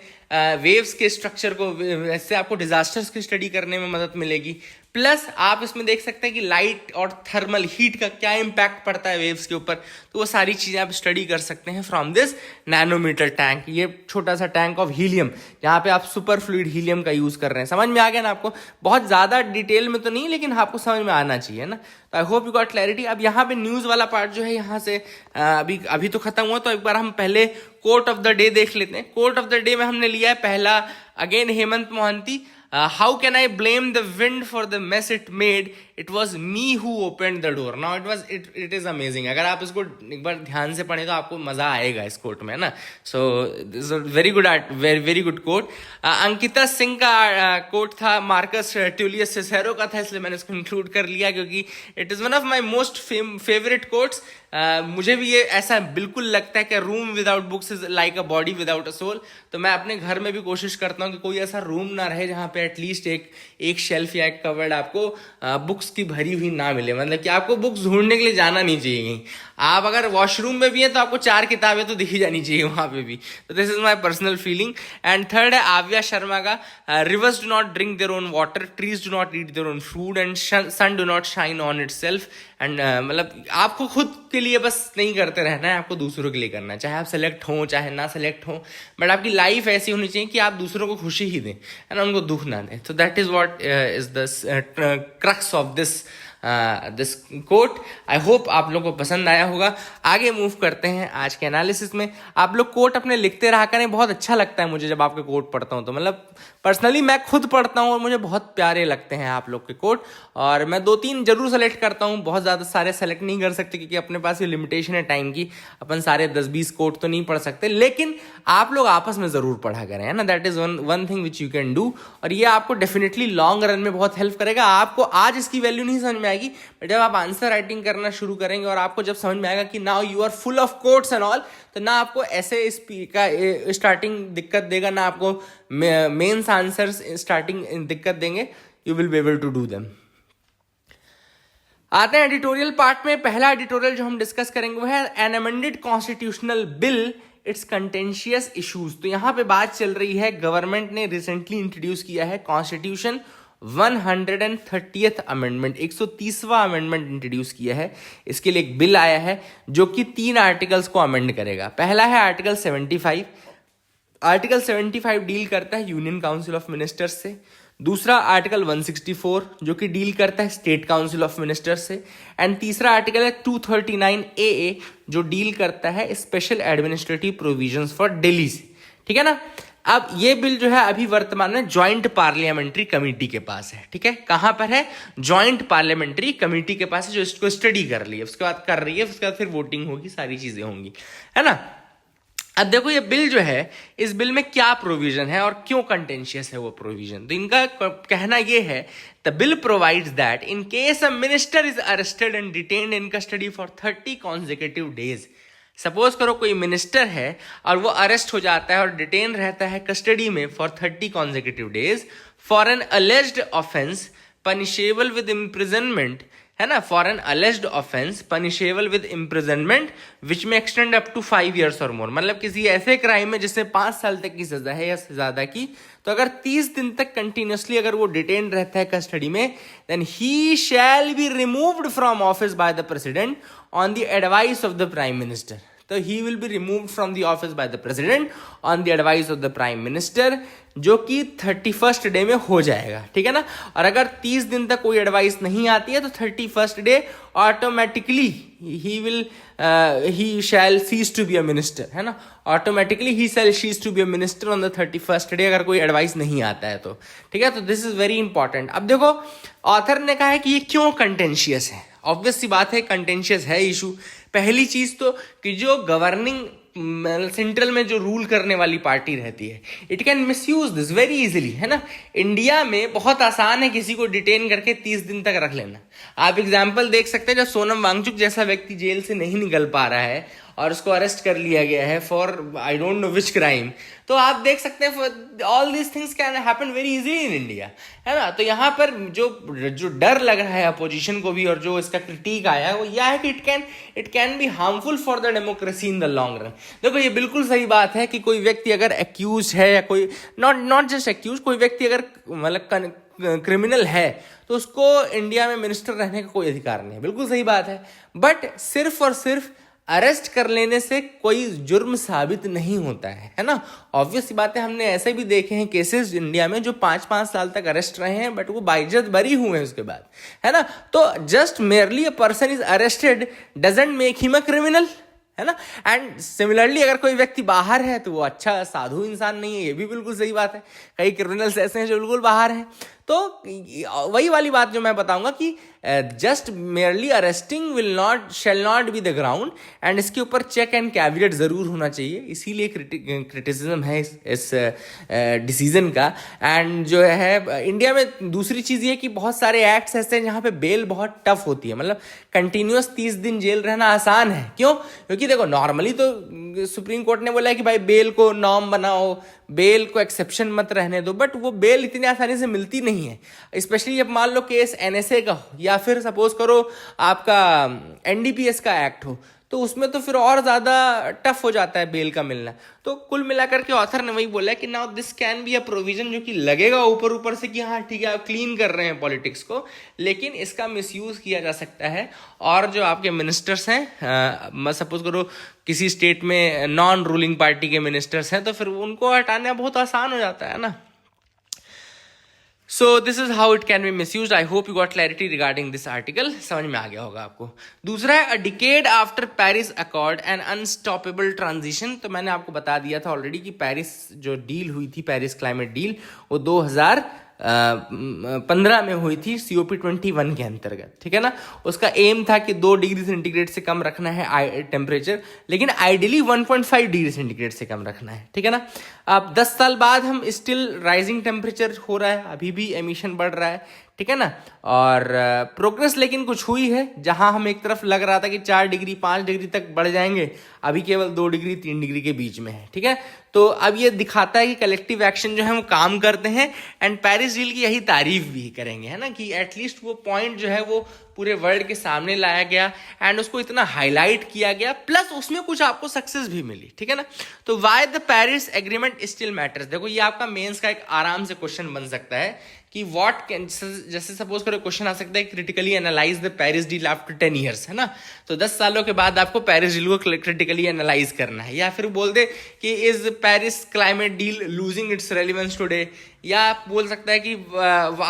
वेव्स के स्ट्रक्चर को, इससे आपको डिजास्टर्स की स्टडी करने में मदद मिलेगी, प्लस आप इसमें देख सकते हैं कि लाइट और थर्मल हीट का क्या इंपैक्ट पड़ता है वेव्स के ऊपर, तो वो सारी चीजें आप स्टडी कर सकते हैं फ्रॉम दिस नैनोमीटर टैंक। ये छोटा सा टैंक ऑफ हीलियम जहां पे आप सुपर फ्लूइड हीलियम का यूज कर रहे हैं। समझ में आ गया ना आपको, बहुत ज्यादा डिटेल में तो नहीं, लेकिन आपको समझ में आना चाहिए ना। तो I hope you got clarity. अब यहाँ पे न्यूज वाला पार्ट जो है यहाँ से अभी तो खत्म हुआ, तो एक बार हम पहले कोट ऑफ द डे देख लेते हैं। कोट ऑफ द डे में हमने लिया है पहला, again Hemant Mohanty, how can I blame the wind for the mess it made? It was me who open the door. Now it is amazing. अगर आप इसको एक बार ध्यान से पढ़ें तो आपको मजा आएगा इस कोट में, है ना। So this very good very good quote. Ankita Singh का कोट था, मार्कस ट्यूलियस सिसेरो का था, इसलिए मैंने इसको इंक्लूड कर लिया क्योंकि it is one of my most favourite quotes. मुझे भी ये ऐसा बिल्कुल लगता है कि room without books is like a body without a soul. तो मैं अपने घर में भी कोशिश करता हूँ कि कोई ऐसा रूम ना रहे जहाँ पे एटलीस्ट एक शेल्फ या एक कवर्ड आपको बुक्स की भरी हुई ना मिले। मतलब कि आपको बुक्स ढूंढने के लिए जाना नहीं चाहिए कहीं। आप अगर वॉशरूम में भी हैं तो आपको 4 किताबें तो दिखी जानी चाहिए वहां पे भी। तो this is my personal feeling. And third है आव्या शर्मा का, rivers do not drink their own water, trees do not eat their own food, and sun do not shine on itself. And मतलब आपको खुद के लिए बस नहीं करते रहना है, आपको दूसरों के लिए करना है। चाहे आप सेलेक्ट हो चाहे ना सेलेक्ट हो, बट आपकी लाइफ ऐसी होनी चाहिए कि आप दूसरों को खुशी ही दें, है ना, उनको दुख ना दें। तो that is what is the crux of this quote. I hope आप लोगों को पसंद आया होगा। आगे मूव करते हैं आज के एनालिसिस में। आप लोग कोट अपने लिखते रहा करें, बहुत अच्छा लगता है मुझे जब आपके कोट पढ़ता हूं तो। मतलब पर्सनली मैं खुद पढ़ता हूं और मुझे बहुत प्यारे लगते हैं आप लोग के कोट, और मैं 2-3 जरूर सेलेक्ट करता हूं। बहुत ज्यादा सारे सेलेक्ट नहीं कर सकते क्योंकि अपने पास ये लिमिटेशन है टाइम की, अपन सारे 10-20 कोट तो नहीं पढ़ सकते, लेकिन आप लोग आपस में जरूर पढ़ा करें, है ना। That is one thing which you can do, और ये आपको डेफिनेटली लॉन्ग रन में बहुत हेल्प करेगा। आपको आज इसकी वैल्यू नहीं समझ में आएगी, बट जब आप आंसर राइटिंग करना शुरू करेंगे और आपको जब समझ में आएगा कि now you are full of quotes and all, तो ना आपको ऐसे का स्टार्टिंग दिक्कत देगा, ना आपको मेंस आंसर्स स्टार्टिंग दिक्कत देंगे। You will be able to do them. आते हैं एडिटोरियल पार्ट में। पहला एडिटोरियल जो हम डिस्कस करेंगे वो है N amended constitutional bill, it's contentious issues. तो यहां पे बात चल रही है, गवर्नमेंट ने रिसेंटली इंट्रोड्यूस किया है कॉन्स्टिट्यूशन 130th अमेंडमेंट, 130वां अमेंडमेंट इंट्रोड्यूस किया है। इसके लिए एक बिल आया है जो कि 3 आर्टिकल्स को अमेंड करेगा। पहला है आर्टिकल 75। आर्टिकल 75 डील करता है यूनियन काउंसिल ऑफ मिनिस्टर्स से। दूसरा आर्टिकल 164 जो कि डील करता है स्टेट काउंसिल ऑफ मिनिस्टर्स से। एंड तीसरा आर्टिकल है 239 AA जो डील करता है special administrative provisions for Delhi से। ठीक है ना। अब ये बिल जो है अभी वर्तमान में ज्वाइंट पार्लियामेंट्री कमेटी के पास है। ठीक है, कहां पर है? ज्वाइंट पार्लियामेंट्री कमेटी के पास है, जो इसको स्टडी कर रही है, उसके बाद कर रही है, उसके बाद फिर वोटिंग होगी, सारी चीजें होंगी, है ना। अब देखो ये बिल जो है, इस बिल में क्या प्रोविजन है और क्यों कंटेंशियस है वो प्रोविजन। तो इनका कहना ये है, the bill provides that in case a minister is arrested and detained in custody for 30 consecutive days. Suppose करो कोई मिनिस्टर है और वो अरेस्ट हो जाता है और डिटेन रहता है कस्टडी में for 30 consecutive days for an alleged offence punishable with imprisonment, है ना, for an alleged offence punishable with imprisonment which may extend up to 5 years और मोर। मतलब किसी ऐसे क्राइम में जिसमें 5 साल तक की सजा है या ज्यादा की, तो अगर 30 दिन तक कंटिन्यूसली अगर वो डिटेन रहता है कस्टडी में, then he shall be removed from office by the president on the advice of the prime minister. तो he will be removed from the office by the president on the advice of the prime minister, जो कि 31st day में हो जाएगा। ठीक है ना। और अगर 30 दिन तक कोई एडवाइस नहीं आती है तो 31st डे ऑटोमेटिकली ही shall cease to be a minister, है ना। ऑटोमेटिकली ही shall cease to be a minister on the 31st day, अगर कोई एडवाइस नहीं आता है तो। ठीक है, तो दिस इज वेरी इंपॉर्टेंट। अब देखो ऑथर ने कहा है कि ये क्यों कंटेंशियस है। ऑब्वियस सी बात है, कंटेंशियस है इशू। पहली चीज तो कि जो गवर्निंग सेंट्रल में जो रूल करने वाली पार्टी रहती है, it can misuse this very easily, है ना। इंडिया में बहुत आसान है किसी को डिटेन करके 30 दिन तक रख लेना। आप एग्जांपल देख सकते हैं, जब सोनम वांगचुक जैसा व्यक्ति जेल से नहीं निकल पा रहा है और उसको अरेस्ट कर लिया गया है for I don't know which crime, तो आप देख सकते हैं all these things can happen very easily in India, है ना। तो यहाँ पर जो डर लग रहा है अपोजिशन को भी और जो इसका क्रिटिक आया है वो यह है कि it can be harmful for the democracy in the long run. देखो ये बिल्कुल सही बात है कि कोई व्यक्ति अगर एक्यूज है या कोई नॉट जस्ट एक्यूज, कोई व्यक्ति अगर मतलब क्रिमिनल है तो उसको इंडिया में मिनिस्टर रहने का कोई अधिकार नहीं है, बिल्कुल सही बात है। बट सिर्फ और सिर्फ अरेस्ट कर लेने से कोई जुर्म साबित नहीं होता है ना। ऑब्वियस सी बात है, हमने ऐसे भी देखे हैं केसेस इंडिया में जो 5-5 साल तक अरेस्ट रहे हैं बट वो बाइज्जत बरी हुए हैं उसके बाद, है ना। तो just merely a person is arrested doesn't make him a criminal, है ना। एंड सिमिलरली अगर कोई व्यक्ति बाहर है तो वो अच्छा साधु इंसान नहीं है, ये भी बिल्कुल सही बात है। कई क्रिमिनल्स ऐसे हैं जो बिल्कुल बाहर हैं। तो वही वाली बात जो मैं बताऊंगा कि just merely arresting shall not be the ground, and इसके ऊपर चेक एंड कैविएट जरूर होना चाहिए, इसीलिए क्रिटिसिज्म है इस डिसीजन का। एंड जो है इंडिया में दूसरी चीज ये कि बहुत सारे एक्ट्स ऐसे हैं जहाँ पे बेल बहुत टफ होती है, मतलब कंटिन्यूअस 30 दिन जेल रहना आसान है। क्यों? क्योंकि देखो नॉर्मली तो सुप्रीम कोर्ट ने बोला है कि भाई बेल को नॉर्म बनाओ, बेल को एक्सेप्शन मत रहने दो, बट वो बेल इतनी आसानी से मिलती नहीं है, स्पेशली जब मान लो केस एनएसए का हो या फिर सपोज करो आपका एनडीपीएस का एक्ट हो, तो उसमें तो फिर और ज़्यादा टफ हो जाता है बेल का मिलना। तो कुल मिलाकर के ऑथर ने वही बोला है कि now this can be a provision, जो कि लगेगा ऊपर ऊपर से कि हाँ ठीक है आप क्लीन कर रहे हैं पॉलिटिक्स को, लेकिन इसका मिसयूज किया जा सकता है। और जो आपके मिनिस्टर्स हैं, सपोज करो किसी स्टेट में नॉन रूलिंग पार्टी के मिनिस्टर्स हैं, तो फिर उनको हटाना बहुत आसान हो जाता है ना। So this is how it can be misused. I hope you got clarity regarding this article. समझ में आ गया होगा आपको। दूसरा है a decade after Paris Accord an unstoppable transition। तो मैंने आपको बता दिया था ऑलरेडी कि पेरिस जो डील हुई थी, पेरिस क्लाइमेट डील, वो 2015 में हुई थी COP21 के अंतर्गत, ठीक है ना। उसका एम था कि 2 डिग्री सेंटीग्रेड से कम रखना है टेम्परेचर, लेकिन आइडियली 1.5 डिग्री सेंटीग्रेड से कम रखना है, ठीक है ना। अब 10 साल बाद हम स्टिल राइजिंग टेम्परेचर हो रहा है, अभी भी एमिशन बढ़ रहा है, ठीक है ना। और प्रोग्रेस लेकिन कुछ हुई है, जहां हम एक तरफ लग रहा था कि 4 डिग्री 5 डिग्री तक बढ़ जाएंगे, अभी केवल 2 डिग्री 3 डिग्री के बीच में है, ठीक है। तो अब ये दिखाता है कि कलेक्टिव एक्शन जो है वो काम करते हैं, एंड पेरिस डील की यही तारीफ भी करेंगे, है ना, कि एटलीस्ट वो पॉइंट जो है वो पूरे वर्ल्ड के सामने लाया गया एंड उसको इतना हाईलाइट किया गया, प्लस उसमें कुछ आपको सक्सेस भी मिली, ठीक है ना। तो why the Paris agreement still matters, देखो ये आपका मेंस का एक आराम से क्वेश्चन बन सकता है कि व्हाट कैन, जैसे सपोज करो क्वेश्चन आ सकता है critically analyse the Paris deal after 10 years, है ना। तो 10 सालों के बाद आपको पेरिस डील को क्रिटिकली एनालाइज करना है, या फिर बोल दे कि is Paris climate deal losing its relevance today, या आप बोल सकता है कि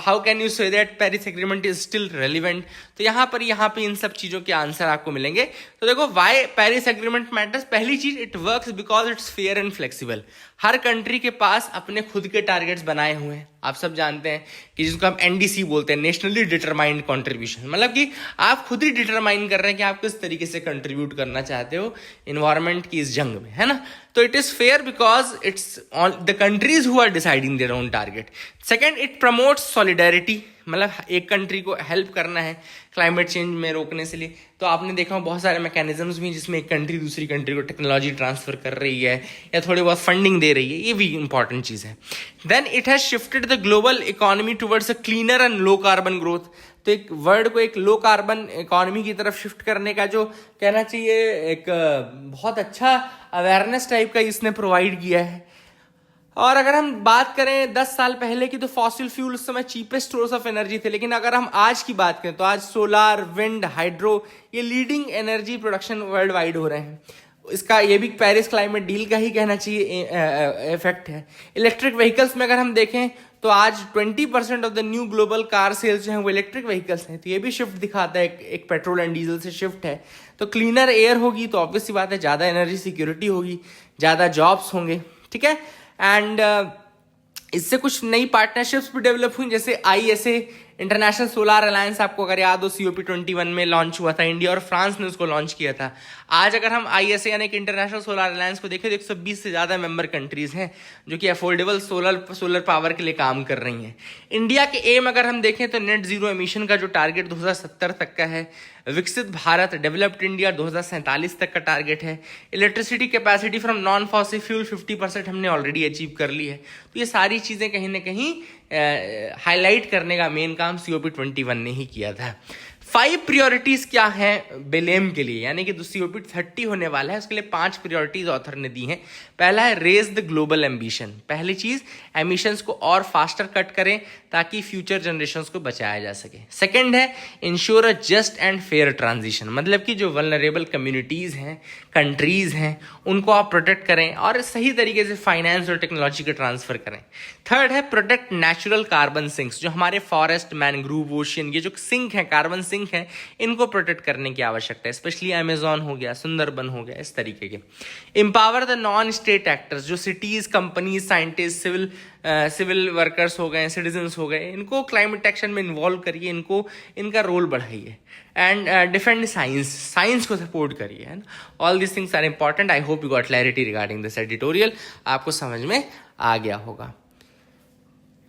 how can you say that Paris agreement is still relevant. तो यहाँ पर इन सब चीजों के आंसर आपको मिलेंगे। तो देखो व्हाई पेरिस एग्रीमेंट मैटर्स, पहली चीज it works because it's fair and flexible. Her country के पास अपने खुद के टारगेट्स बनाए हुए हैं, आप सब जानते हैं कि जिसको हम एनडीसी बोलते हैं, नेशनली डिटरमाइंड कंट्रीब्यूशन, मतलब कि आप खुद ही डिटरमाइन कर रहे हैं कि आप किस तरीके से कंट्रीब्यूट करना चाहते हो इन्वायरमेंट की इस जंग में, है ना। तो it is fair because it's on the countries who are deciding their own target. Second, it promotes solidarity, मतलब एक कंट्री को हेल्प करना है क्लाइमेट चेंज में रोकने से लिए। तो आपने देखा बहुत सारे मैकेनिज्म्स भी जिसमें एक कंट्री दूसरी कंट्री को टेक्नोलॉजी ट्रांसफर कर रही है या थोड़ी बहुत फंडिंग दे रही है, ये भी इंपॉर्टेंट चीज है। Then it has shifted the global economy towards a cleaner and low carbon growth. तो एक वर्ल्ड को एक लो कार्बन इकोनॉमी की तरफ शिफ्ट करने का जो कहना चाहिए एक बहुत अच्छा अवेयरनेस टाइप का इसने प्रोवाइड किया है। और अगर हम बात करें 10 साल पहले की, तो फॉसिल फ्यूल उस समय चीपेस्ट सोर्स ऑफ एनर्जी थे, लेकिन अगर हम आज की बात करें तो आज सोलार, विंड, हाइड्रो ये leading energy production world wide हो रहे हैं। इसका ये भी पेरिस क्लाइमेट डील का ही कहना चाहिए इफेक्ट है। इलेक्ट्रिक व्हीकल्स में अगर हम देखें तो आज 20% of the new global car sales जो है वो इलेक्ट्रिक व्हीकल्स हैं। तो ये भी शिफ्ट दिखाता है, एक पेट्रोल एंड डीजल से शिफ्ट है। तो क्लीनर एयर होगी तो ऑब्वियस सी बात है ज़्यादा एनर्जी सिक्योरिटी होगी, ज़्यादा जॉब्स होंगे, ठीक है। एंड इससे कुछ नई पार्टनरशिप्स भी डेवलप हुई, जैसे ISA इंटरनेशनल सोलार अलायंस, आपको अगर याद हो COP21 में लॉन्च हुआ था, इंडिया और फ्रांस ने उसको लॉन्च किया था। आज अगर हम ISA यानी कि इंटरनेशनल सोलार अलायंस को देखें तो 120 से ज़्यादा मेंबर कंट्रीज हैं जो कि अफोर्डेबल सोलर पावर के लिए काम कर रही हैं। इंडिया के एम अगर हम देखें तो नेट जीरो एमिशन का जो टारगेट 2070 तक का है, विकसित भारत डेवलप्ड इंडिया 2047 तक का टारगेट है। Electricity capacity from non fossil fuel 50% हमने ऑलरेडी अचीव कर ली है। तो ये सारी चीज़ें कहीं ना कहीं हाईलाइट करने का मेन काम COP21 ने ही किया था। 5 प्रायोरिटीज क्या हैं बेलेम के लिए, यानी कि COP30 होने वाला है, उसके लिए 5 प्रायोरिटीज ऑथर ने दी हैं। पहला है रेज द ग्लोबल एम्बिशन। पहली चीज एमिशंस को और फास्टर कट करें ताकि फ्यूचर जनरेशंस को बचाया जा सके। सेकंड है ensure a just and fair transition, मतलब कि जो वल्नरेबल कम्युनिटीज हैं, कंट्रीज हैं, उनको आप प्रोटेक्ट करें और सही तरीके से फाइनेंस और टेक्नोलॉजी का ट्रांसफर करें। थर्ड है प्रोटेक्ट नेचुरल कार्बन सिंक्स, जो हमारे फॉरेस्ट, मैनग्रूव, ओशियन, ये जो सिंक है कार्बन सिंक लिंक हैं, इनको प्रोटेक्ट करने की आवश्यकता है, स्पेशली अमेजॉन हो गया, सुंदरबन हो गया, इस तरीके के। Empower the non state actors, जो cities, companies, scientist, civil workers हो गए, सिटीजन्स हो गए, इनको क्लाइमेट एक्शन में इन्वॉल्व करिए, इनको इनका रोल बढ़ाइए। एंड डिफेंड साइंस को सपोर्ट करिए, है ना। All this things are important. I hope you got clarity regarding this editorial, आपको समझ में आ गया होगा।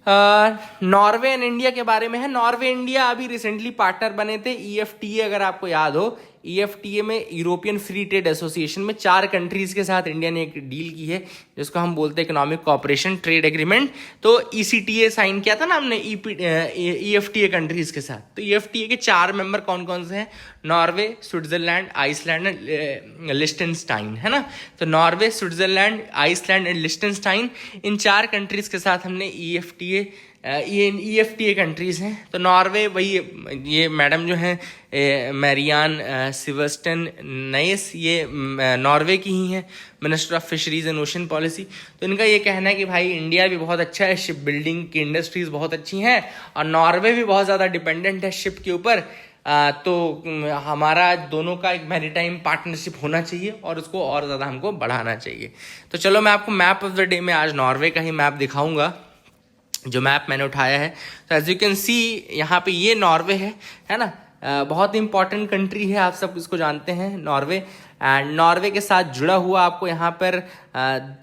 नॉर्वे एंड इंडिया के बारे में है। नॉर्वे इंडिया अभी रिसेंटली पार्टनर बने थे EFTA, अगर आपको याद हो। EFTA में यूरोपियन फ्री ट्रेड एसोसिएशन में 4 कंट्रीज के साथ इंडिया ने एक डील की है, जिसको हम बोलते हैं इकोनॉमिक कॉपरेशन ट्रेड एग्रीमेंट। तो ECTA साइन किया था ना हमने EFTA कंट्रीज के साथ। तो EFTA के 4 मेंबर कौन कौन से हैं? Norway, Switzerland, Iceland and Liechtenstein, है ना। तो Norway, Switzerland, Iceland and Liechtenstein, इन 4 कंट्रीज के साथ हमने EFTA कंट्रीज हैं। तो नॉर्वे, वही ये मैडम जो हैं मैरियान सिवर्स्टन नयस, ये नॉर्वे की ही हैं, minister of fisheries and ocean policy. तो इनका ये कहना है कि भाई इंडिया भी बहुत अच्छा है, शिप बिल्डिंग की इंडस्ट्रीज बहुत अच्छी हैं, और नॉर्वे भी बहुत ज़्यादा डिपेंडेंट है शिप के ऊपर। तो हमारा दोनों का एक मैरीटाइम पार्टनरशिप होना चाहिए और उसको और ज़्यादा हमको बढ़ाना चाहिए। तो चलो मैं आपको मैप ऑफ द डे में आज नॉर्वे का ही मैप दिखाऊंगा, जो मैप मैंने उठाया है। तो एज यू कैन सी यहाँ पे ये नॉर्वे है ना। बहुत इंपॉर्टेंट कंट्री है, आप सब इसको जानते हैं, नॉर्वे। एंड नॉर्वे के साथ जुड़ा हुआ आपको यहाँ पर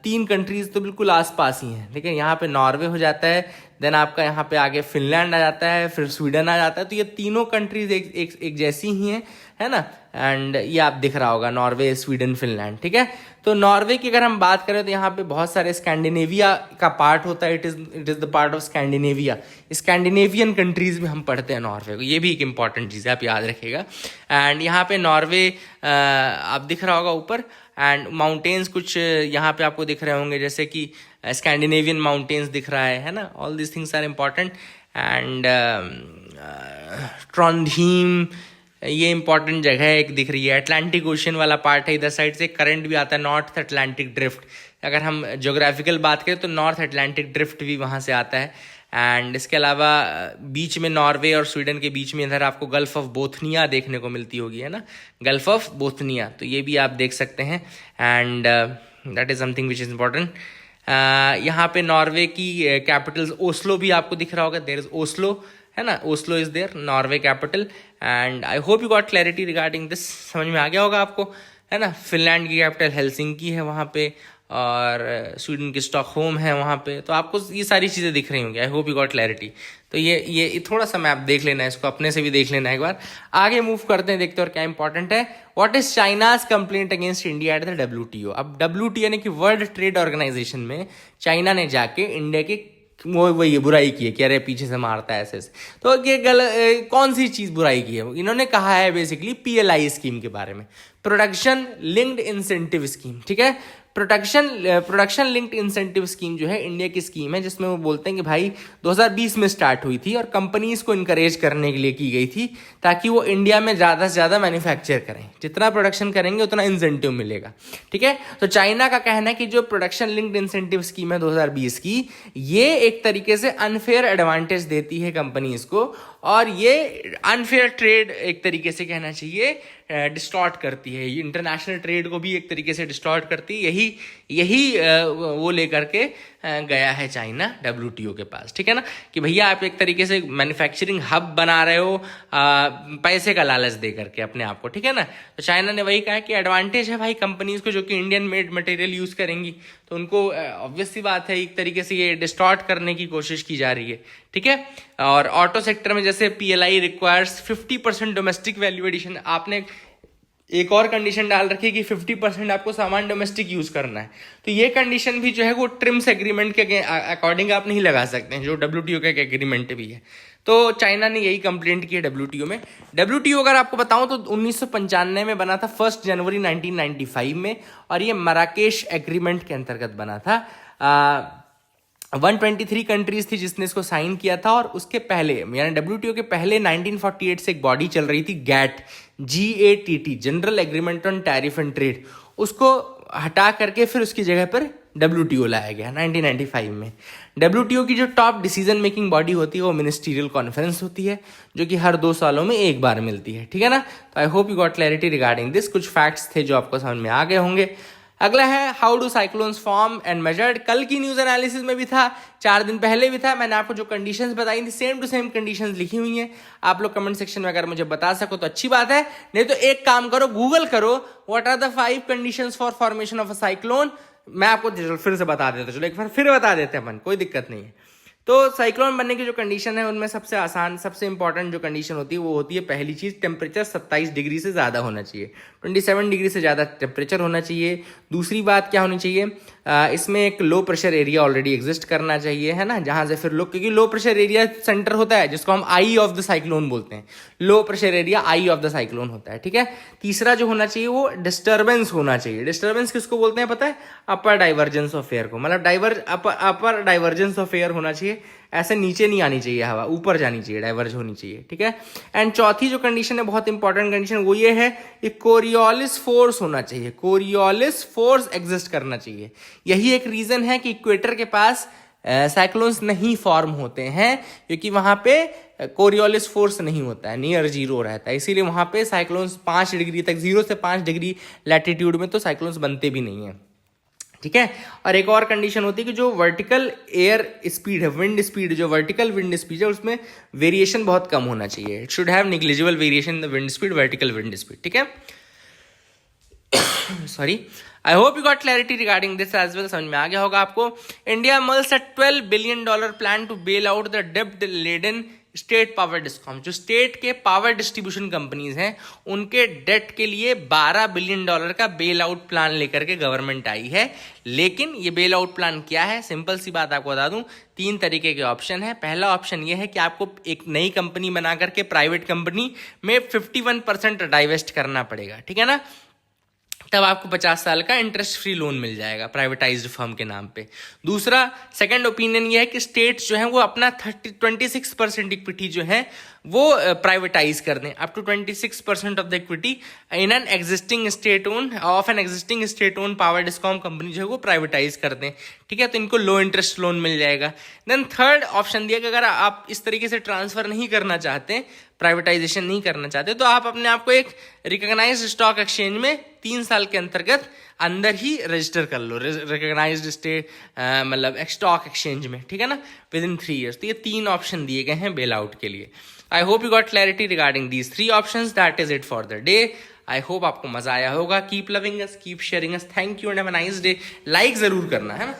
3 कंट्रीज तो बिल्कुल आसपास ही हैं, लेकिन यहाँ पे नॉर्वे हो जाता है, देन आपका यहाँ पे आगे फिनलैंड आ जाता है, फिर स्वीडन आ जाता है। तो ये तीनों कंट्रीज एक जैसी ही हैं, है ना। एंड ये आप दिख रहा होगा, नॉर्वे, स्वीडन, फिनलैंड, ठीक है। तो नॉर्वे की अगर हम बात करें तो यहाँ पे बहुत सारे स्कैंडिनेविया का पार्ट होता है, it is the part of Scandinavia. Scandinavian countries में हम पढ़ते हैं नॉर्वे को, ये भी एक इंपॉर्टेंट चीज़ है, आप याद रखिएगा। एंड यहाँ पे नॉर्वे आप दिख रहा होगा ऊपर, एंड माउंटेन्स कुछ यहाँ पे आपको दिख रहे होंगे, जैसे कि स्कैंडिनेवियन माउंटेन्स दिख रहा है ना। All this things are important. And Trondheim, ये इंपॉर्टेंट जगह है, एक दिख रही है। अटलांटिक ओशन वाला पार्ट है, इधर साइड से करंट भी आता है, नॉर्थ अटलांटिक ड्रिफ्ट। अगर हम ज्योग्राफिकल बात करें तो नॉर्थ अटलांटिक ड्रिफ्ट भी वहाँ से आता है। एंड इसके अलावा बीच में नॉर्वे और स्वीडन के बीच में इधर आपको गल्फ ऑफ बोथनिया देखने को मिलती होगी, है ना, गल्फ ऑफ बोथनिया। तो ये भी आप देख सकते हैं। And that is something which is important. यहाँ पे नॉर्वे की कैपिटल्स ओस्लो भी आपको दिख रहा होगा, देयर इज ओस्लो, है ना, Oslo is there, Norway capital. And I hope you got clarity regarding this, समझ में आ गया होगा आपको, है ना। फिनलैंड की कैपिटल हेलसिंकी है वहाँ पे, और स्वीडन की स्टॉकहोम है वहाँ पे। तो आपको ये सारी चीज़ें दिख रही होंगी। आई होप यू गॉट क्लैरिटी। तो ये थोड़ा सा मैप देख लेना है, इसको अपने से भी देख लेना है एक बार। आगे मूव करते हैं, देखते हैं और क्या इंपॉर्टेंट है। What is China's complaint against India at the WTO। अब WTO यानी कि वर्ल्ड ट्रेड ऑर्गेनाइजेशन में चाइना ने जाके इंडिया के वो ये बुराई की है कि अरे पीछे से मारता है ऐसे। तो ये कौन सी चीज़ बुराई की है? इन्होंने कहा है बेसिकली PLI स्कीम के बारे में, प्रोडक्शन लिंक्ड इंसेंटिव स्कीम, ठीक है। प्रोडक्शन लिंक्ड इंसेंटिव स्कीम जो है इंडिया की स्कीम है, जिसमें वो बोलते हैं कि भाई 2020 में स्टार्ट हुई थी और कंपनीज को इनकरेज करने के लिए की गई थी, ताकि वो इंडिया में ज़्यादा से ज़्यादा मैन्युफैक्चर करें। जितना प्रोडक्शन करेंगे उतना इंसेंटिव मिलेगा, ठीक है। तो चाइना का कहना है कि जो प्रोडक्शन लिंक्ड इंसेंटिव स्कीम है 2020 की, ये एक तरीके से अनफेयर एडवांटेज देती है कंपनीज को, और ये अनफेयर ट्रेड एक तरीके से कहना चाहिए डिस्टॉर्ट करती है, इंटरनेशनल ट्रेड को भी एक तरीके से डिस्टॉर्ट करती है। यही वो लेकर के गया है चाइना WTO के पास, ठीक है ना, कि भैया आप एक तरीके से मैन्युफैक्चरिंग हब बना रहे हो पैसे का लालच दे करके अपने आप को, ठीक है ना। तो चाइना ने वही कहा कि एडवांटेज है भाई कंपनीज को जो कि इंडियन मेड मटेरियल यूज करेंगी, तो उनको ऑब्वियस सी बात है एक तरीके से ये डिस्टॉर्ट करने की कोशिश की जा रही है, ठीक है। और ऑटो सेक्टर में जैसे PLI requires 50% domestic value addition, आपने एक और कंडीशन डाल रखी है कि 50% आपको सामान डोमेस्टिक यूज करना है। तो ये कंडीशन भी जो है वो ट्रिम्स एग्रीमेंट के अकॉर्डिंग आप नहीं लगा सकते हैं, जो WTO का एग्रीमेंट भी है। तो चाइना ने यही कंप्लेंट की है WTO में। WTO अगर आपको बताऊं तो 1995 में बना था, 1 जनवरी 1995 में, और ये मराकेश एग्रीमेंट के अंतर्गत बना था। 123 कंट्रीज थी जिसने इसको साइन किया था, और उसके पहले यानी WTO के पहले 1948 से एक बॉडी चल रही थी GATT, general agreement on tariff and trade, उसको हटा करके फिर उसकी जगह पर WTO लाया गया 1995 में। WTO की जो टॉप डिसीजन मेकिंग बॉडी होती है वो मिनिस्ट्रियल कॉन्फ्रेंस होती है, जो कि हर 2 सालों में एक बार मिलती है, ठीक है ना। तो I hope you got clarity regarding this. कुछ फैक्ट्स थे जो आपको समझ में आ गए होंगे। अगला है how do cyclones form and measured. कल की न्यूज एनालिसिस में भी था, 4 दिन पहले भी था। मैंने आपको जो कंडीशंस बताई थी सेम टू सेम कंडीशंस लिखी हुई हैं। आप लोग कमेंट सेक्शन में अगर मुझे बता सको तो अच्छी बात है, नहीं तो एक काम करो, गूगल करो what are the 5 conditions for formation of a cyclone. मैं आपको फिर से बता देता, चलो एक बार फिर बता देते हैं अपन, कोई दिक्कत नहीं है। तो साइक्लोन बनने की जो कंडीशन है उनमें सबसे आसान, सबसे इंपॉर्टेंट जो कंडीशन होती है वो होती है, पहली चीज टेम्परेचर 27 डिग्री से ज़्यादा होना चाहिए, 27 डिग्री से ज़्यादा टेम्परेचर होना चाहिए। दूसरी बात क्या होनी चाहिए, इसमें एक low pressure area already exist करना चाहिए, है ना, जहां से फिर क्योंकि लो प्रेशर एरिया सेंटर होता है जिसको हम आई ऑफ द साइक्लोन बोलते हैं, low pressure area I of the cyclone होता है, ठीक है। तीसरा जो होना चाहिए वो डिस्टर्बेंस होना चाहिए। डिस्टर्बेंस किसको बोलते हैं पता है, अपर डाइवर्जेंस ऑफ एयर को, मतलब अपर डाइवर्जेंस ऑफ एयर होना चाहिए, ऐसे नीचे नहीं आनी चाहिए हवा, ऊपर जानी चाहिए, डाइवर्ज होनी चाहिए, ठीक है। एंड चौथी जो कंडीशन है, बहुत इंपॉर्टेंट कंडीशन, वो ये है कि कोरियोलिस फोर्स होना चाहिए, कोरियोलिस फोर्स एग्जिस्ट करना चाहिए। यही एक रीजन है कि इक्वेटर के पास साइक्लोन्स नहीं फॉर्म होते हैं, क्योंकि वहां पे कोरियोलिस फोर्स नहीं होता है, नियर जीरो रहता है, इसीलिए वहां पे साइक्लोन्स 5 डिग्री तक, 0 से 5 डिग्री लैटिट्यूड में तो साइक्लोन्स बनते भी नहीं है, ठीक है। और एक और कंडीशन होती है कि जो वर्टिकल एयर स्पीड है, विंड स्पीड, जो वर्टिकल विंड स्पीड है उसमें वेरिएशन बहुत कम होना चाहिए। It should have negligible variation in the wind speed, vertical wind speed, ठीक है। Sorry, I hope you got clarity regarding this as well. समझ में आ गया होगा आपको। India mulls a $12 billion plan to bail out the डेब्ट laden state power discom. जो स्टेट के पावर डिस्ट्रीब्यूशन कंपनीज हैं उनके डेट के लिए $12 बिलियन का बेल आउट प्लान लेकर के गवर्नमेंट आई है। लेकिन ये बेल आउट प्लान क्या है, सिंपल सी बात आपको बता दूं, 3 तरीके के ऑप्शन है। पहला ऑप्शन ये है कि आपको एक नई कंपनी बना करके प्राइवेट कंपनी में 51% डाइवेस्ट करना पड़ेगा, ठीक है ना, तब आपको 50 साल का इंटरेस्ट फ्री लोन मिल जाएगा प्राइवेटाइज्ड फर्म के नाम पे। दूसरा, सेकंड ओपिनियन ये है कि स्टेट्स जो हैं वो अपना 26% इक्विटी जो है वो प्राइवेटाइज कर दें, up to 26% of the equity in an existing state own of an existing state own power discom company जो है वो प्राइवेटाइज कर दें, ठीक है, तो इनको लो इंटरेस्ट लोन मिल जाएगा। देन थर्ड ऑप्शन दिया कि अगर आप इस तरीके से ट्रांसफर नहीं करना चाहते, प्राइवेटाइजेशन नहीं करना चाहते, तो आप अपने आप को एक रिकॉग्नाइज्ड स्टॉक एक्सचेंज में 3 साल के अंतर्गत अंदर ही रजिस्टर कर लो, रिकॉग्नाइज्ड स्टेट मतलब स्टॉक एक्सचेंज में, ठीक है ना, विद इन 3 years। तो ये 3 ऑप्शन दिए गए हैं बेल आउट के लिए। आई hope you got clarity regarding these 3 options. That is it for the day. I hope आपको मजा आया होगा। Keep loving us, keep sharing us. Thank you and have a nice day. Like जरूर करना है ना।